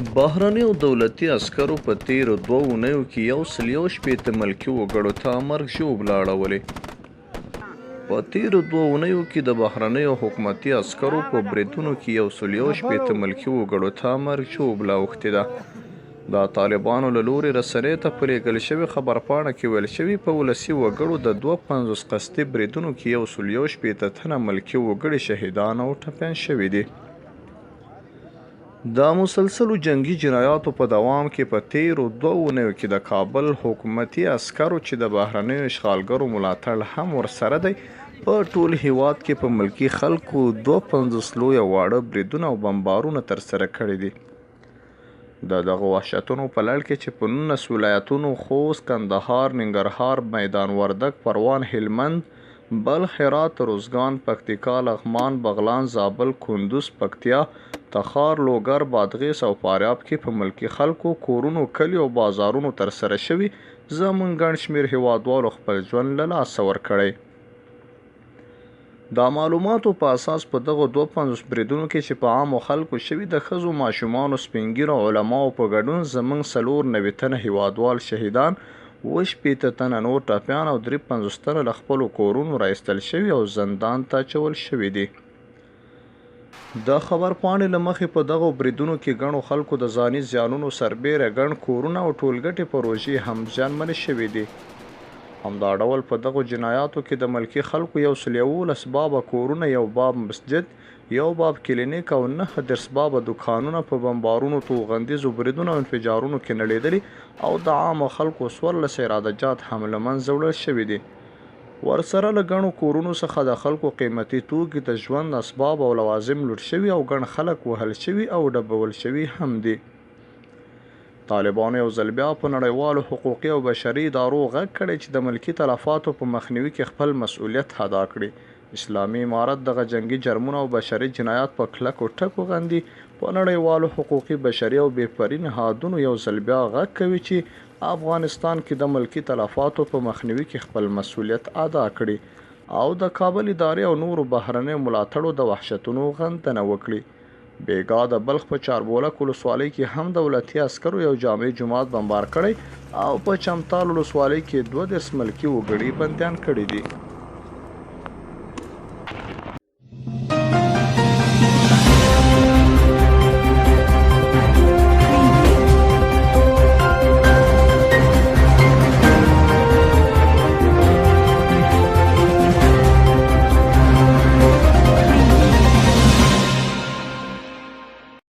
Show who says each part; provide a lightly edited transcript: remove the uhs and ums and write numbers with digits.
Speaker 1: بهرنیو دولتي عسکرو په تیرو 2 اونیو کې 161 ملکي وګړو ته مرګ ژوبله اړولې. په تیرو 2 اونیو کې د بهرنیو حکومتي عسکرو په بریدونو کې 161 ملکي وګړو ته مرګ ژوبله اوښتې ده. د طالبانو له لوري رسنیو ته په لیږل شوې خبرپاڼه کې ویل شوي په ولسي وګړو د 52 قصدي بریدونو کې 161 تنه ملکي وګړي شهیدان او ټپیان شوي دي. د مسلسلو جنگي جنایاتو په دوام کې په تیرو 2 اونیو کې د کابل حکومتي عسکرو چې د بهرنیو اشغالګرو ملاتړ هم ورسره دی په ټول هیواد کې په ملکي خلکو 52 لویه واړه بریدونه او بمبارونه ترسره کړي دي. د دغه وحشتونو په لړ کې چې په 19 ولایتونو خوست، کندهار، ننګرهار، میدان وردګ، پروان، هلمند، بلخ، هرات، روزګان، پکتیکا، لغمان، بغلان، زابل، کندوز، پکتیا، تخار، لوګر، بادغیس او فاریاب کې په ملکي خلکو، کورونو، کلي او بازارونو ترسره شوي زموږ ګڼ شمېر هیوادوالو خپل ژوند له لاسه ورکړی. د معلوماتو په اساس په دغه 52 بریدونو کې چې په عامو خلکو شوي د ښځو، ماشومانو، سپین ږیرو او علماو په ګډون زموږ 94 تنه هیوادوال شهیدان، 80 تنه نور ټپیان او 53 تنه له خپلو کورونو رایستل شوي او زندان ته اچول شوي دي. د خبرپاڼې له مخې په دغو بریدونو کې ګڼو خلکو د ځاني زیانونو سربیره ګڼ کورونه او ټولګټې پروژې هم زیانمنې شوي دي. همدا ډول په دغو جنایاتو کې د ملکي خلکو 111 بابه کورونه، 1 باب مسجد، 1 باب کلینیک او 9 بابه دکانونه په بمبارونو، توغندیزو بریدونو او انفجارونو کې نړېدلي او د عامو خلکو 14 اراده جات هم له منځه وړل شوي دي. ورسره له ګڼو کورونو څخه د خلکو قیمتي توکي، د ژوند اسباب او لوازم لوټ شوي او ګڼ خلک وهل شوي او ډبول شوي هم دي. طالبانو یو ځل بیا په نړیوالو حقوقي او بشري ادارو غږ کړی چې د ملکي تلفاتو په مخنیوي کې خپل مسؤلیت ادا کړي. اسلامي امارت دغه جنگي جرمونه او بشري جنایات په کلکو ټکو غندي. په نړیوالو حقوقي، بشري او بېپري نهادونو یو ځل بیا غږ کوي چې افغانستان کې د ملکي تلفاتو په مخنیوي کې خپل مسؤلیت ادا کړي او د کابل ادارې او نورو بهرنیو ملاتړو د وحشتونو غندنه وکړي. بیګا د بلخ په چاربولک ولسوالۍ کې هم دولتي عسکرو یو جامع جومات بمبار کړی او په چمتال ولسوالۍ کې 22 ملکي وګړي بندیان کړي دي.